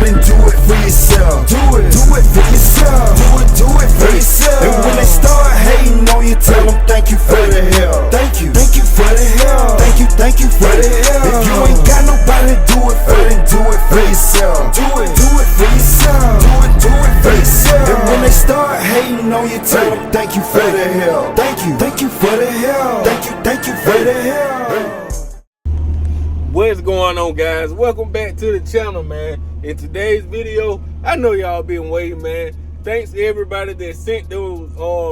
out and do it for yourself. Do it for yourself. Do it for yourself. And when they start hating on you, tell them thank you for the help. Thank you for the help. Thank you for the help. If you ain't got nobody to do it for, then do it for yourself. Do it for yourself. Do it for yourself. And when they start hating on you, tell them thank you for the help. Thank you for the help. Thank you for the help. What's going on, guys? Welcome back to the channel, man. In today's video, I know y'all been waiting, man. Thanks to everybody that sent those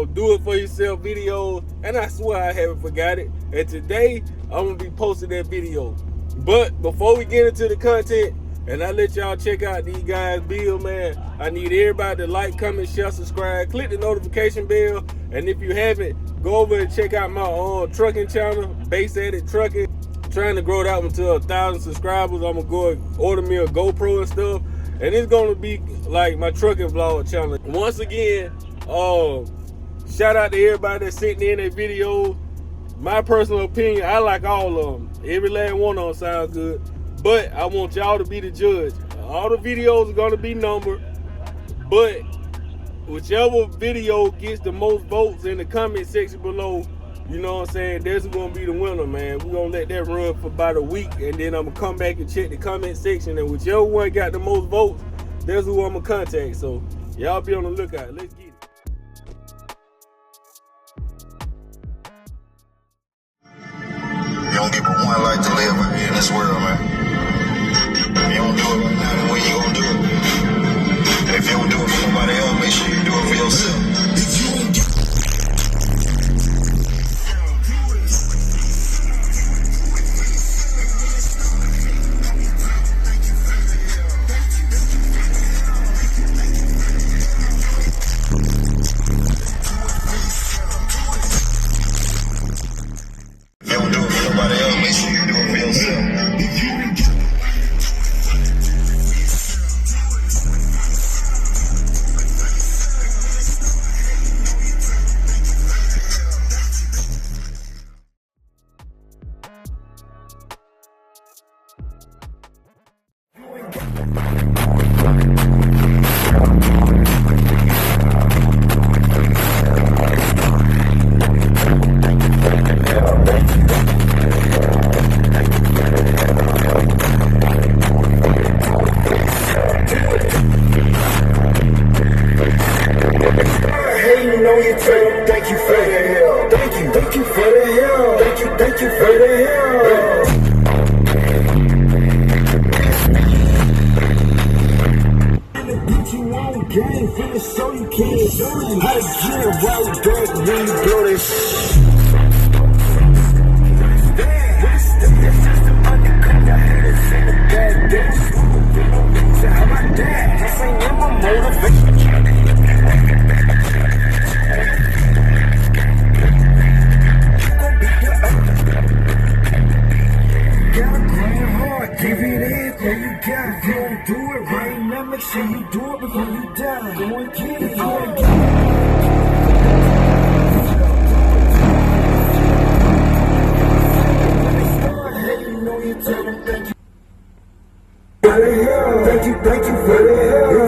do it for yourself videos, and I swear I haven't forgot it. And today I'm gonna be posting that video. But before we get into the content and I let y'all check out these guys' build, man, I need everybody to like, comment, share, subscribe, click the notification bell, and if you haven't, go over and check out my trucking channel, BassAddict Trucking. Trying to grow that one to 1,000 subscribers. I'm gonna go and order me a GoPro and stuff, and it's gonna be like my trucking vlog channel. Once again, shout out to everybody that sent in their videos. My personal opinion, I like all of them. Every last one of them sound good, but I want y'all to be the judge. All the videos are gonna be numbered, but whichever video gets the most votes in the comment section below, you know what I'm saying, that's gonna be the winner, man. We're gonna let that run for about a week, and then I'm gonna come back and check the comment section, and whichever one got the most votes, that's who I'm gonna contact. So y'all be on the lookout. Let's get it. You don't get but one life to live out here in this world, man. If you don't do it right now, then when you gonna do it? And if you don't do it for nobody else, make sure you do it for yourself. Thank you for the help. Thank you for the help. Thank you for the help. You on game, finna show you kids how to get it right back when you blow this. How about that? This ain't in my motivation. If you don't do it right now, make sure you do it before you die. Go and get it, go and get it. You know you tell them thank you for the help. Thank you for the help.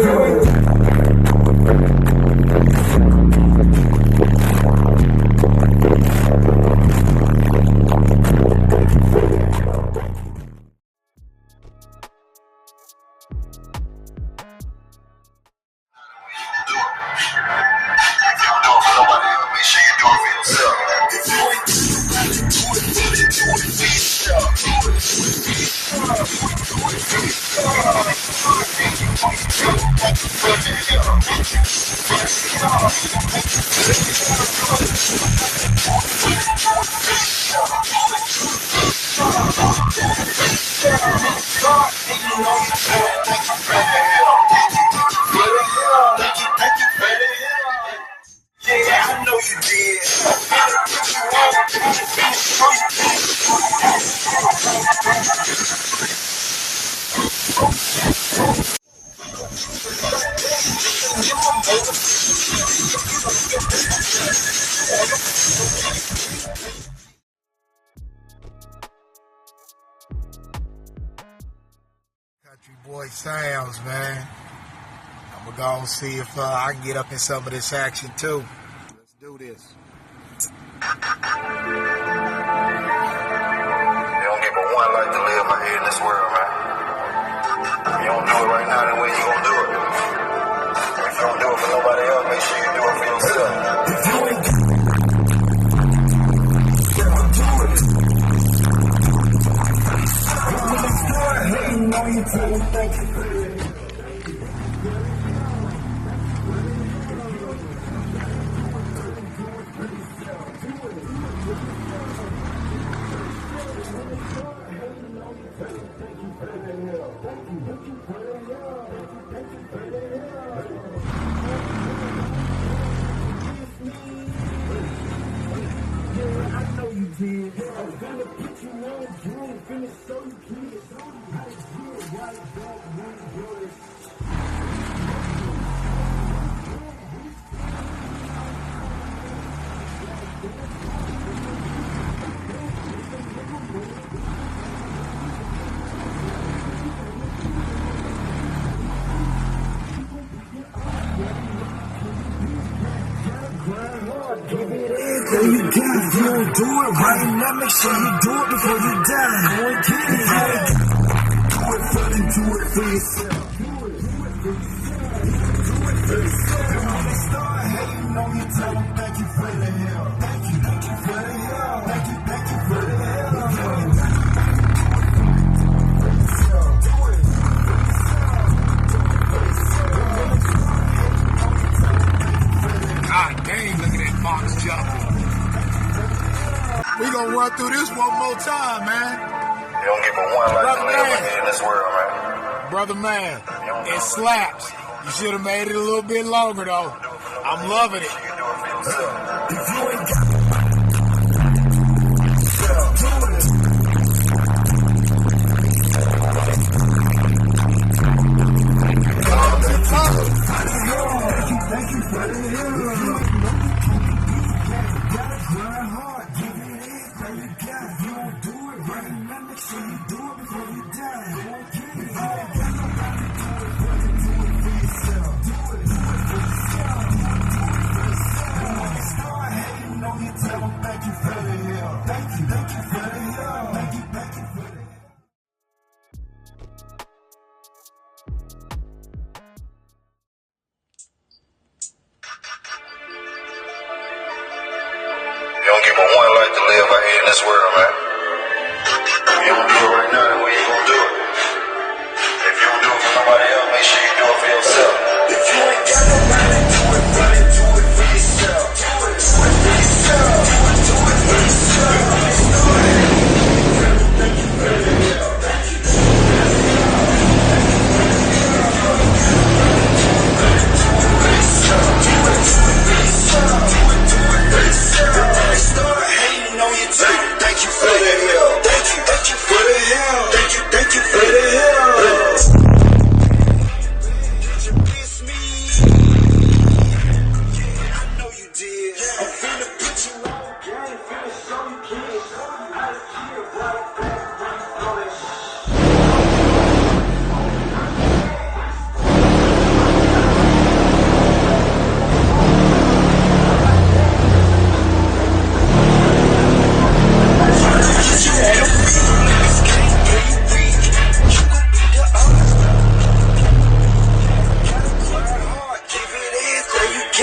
Country Boy Sounds, man. I'm gonna go and see if I can get up in some of this action too. Let's do this. You don't get but one life to live out here in this world, man. If you don't do it right now, then when you gonna do it? If you don't do it for nobody else, make sure you do it for yourself. If you ain't do it. When they start hating on you, tell them thank you for it. There you go. If you don't do it right now, make sure you do it before you die. Go and get it. Do it for them, do it for yourself. Do it for yourself. And when they start hating on you, tell them thank you for the help. Thank you for the help. Thank you for the help. God dang, look at that box jumping. We gonna run through this one more time, man. You don't get but one life to live out here in this world, man. Brother man, it slaps. You should have made it a little bit longer though. I'm loving it. You do it for yourself. If you ain't got thank you for the help. You don't get but one life to live out here in this world, man. If you don't do it right now, then when you gonna do it? If you don't do it for nobody else, make sure you do it for yourself. If you ain't got nobody, do it for yourself. Do it for yourself. Do it for yourself. Thank you for the help. Thank you for the help. Thank you for the help. Thank you for the help. Did you miss me? Yeah, I know you did. I'm finna put you on game. Finna show you kids how to kill right back. All that shit.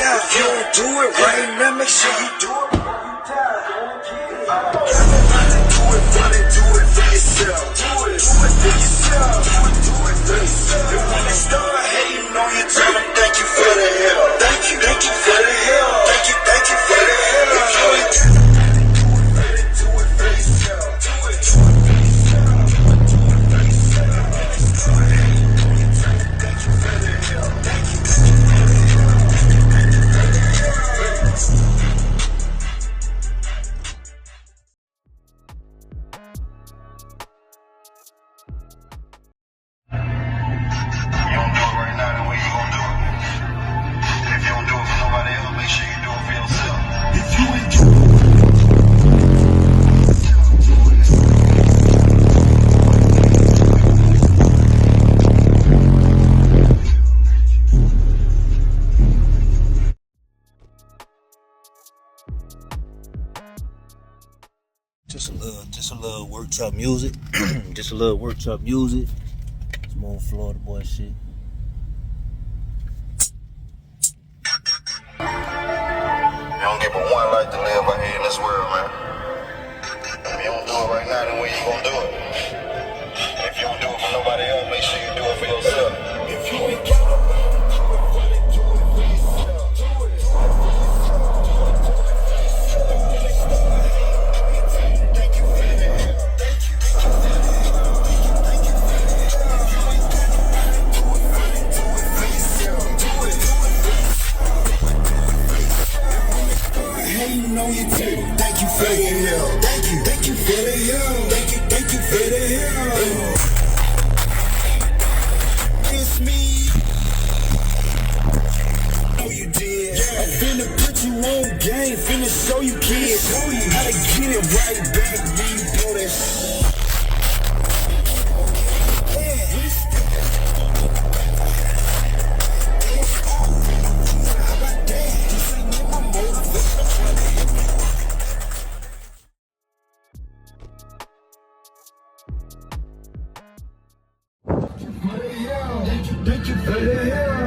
If you don't do it right now, make sure you do it before you die. Do it for yourself. Do it for yourself. Do it for yourself. And when they start hating on you, tell them thank you for the help. Thank you for the help. Thank you for the help. If you ain't got nobody, do it for yourself. Do it for yourself. Do it for yourself. When they start hating on you, tell them thank you for the help. Thank you for the help. workshop music. Just a little workshop music. Some old Florida boy shit. You don't get but one life to live out here in this world, man. If you don't do it right now, then when you gonna do it? If you don't do it for nobody else, make sure you do it for yourself. If you ain't got nobody, do it for yourself. Thank you for the help. Hating on your table. Thank you for the help. Thank you for the help. Thank you for the help. It's me. Oh, you did. Yeah. I'm finna put you on game. Finna show you kids how to get it right back. When you blow that shit. Thank you for the help.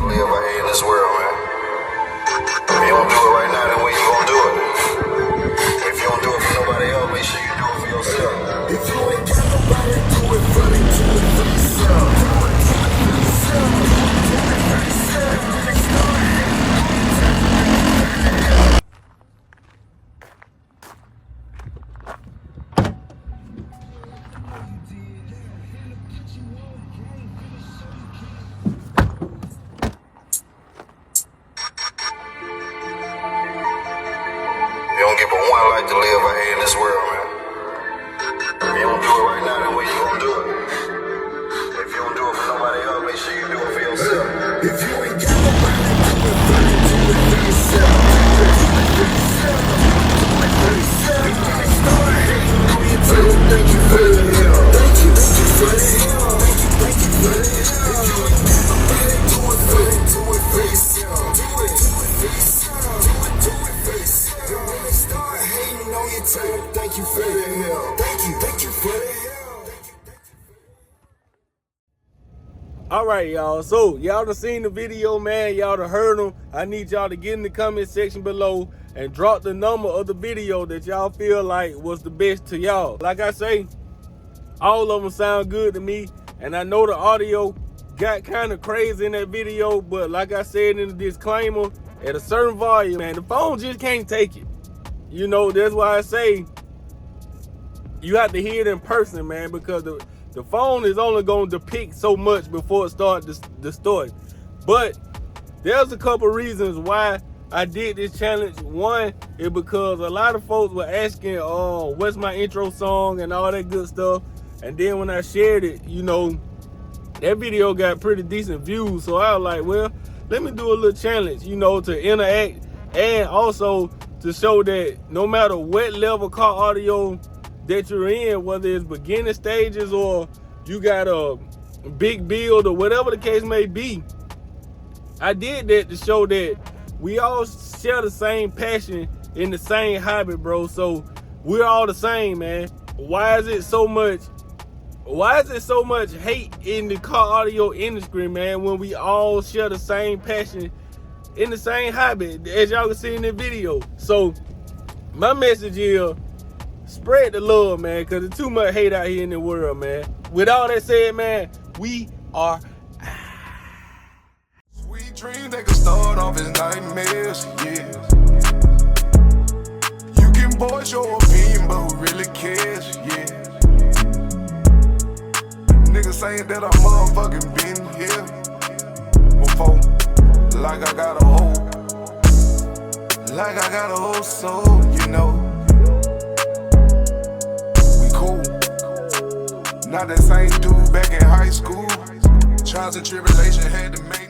Live out here in this world, man. If you don't do it right now, then when you gonna do it? If you don't do it for nobody else, make sure you do it for yourself. If you ain't got nobody, do it for yourself. You don't get but one life to live out here in this world, man. If you don't do it right now, then when you gonna do it? If you don't do it for nobody else, make sure you do it for yourself. If you ain't got nobody, do it for yourself. Thank you for the help. Thank you for the help. Thank you for the help. If you ain't got nobody, do it for yourself. Do it for yourself. Thank you for the help. Thank you for the help. Alright, y'all. So, y'all done seen the video, man. Y'all done heard them. I need y'all to get in the comment section below and drop the number of the video that y'all feel like was the best to y'all. Like I say, all of them sound good to me. And I know the audio got kind of crazy in that video. But like I said in the disclaimer, at a certain volume, man, the phone just can't take it. You know, that's why I say you have to hear it in person, man, because the phone is only going to depict so much before it starts distorting. But there's a couple reasons why I did this challenge. One is because a lot of folks were asking, what's my intro song and all that good stuff. And then when I shared it, you know, that video got pretty decent views. So I was like, well, let me do a little challenge, you know, to interact and also to show that no matter what level car audio that you're in, whether it's beginning stages or you got a big build or whatever the case may be, I did that to show that we all share the same passion in the same hobby, bro. So we're all the same, man. Why is it so much hate in the car audio industry, man, when we all share the same passion in the same hobby, as y'all can see in the video? So my message is spread the love, man, because there's too much hate out here in the world, man. With all that said, man, we are Sweet dreams, they can start off as nightmares, yeah. You can voice your opinion, but who really cares, yeah. Niggas saying that I motherfucking been here before. Like I got a whole soul, you know. We cool. Not that same dude back in high school. Trials and tribulation had to make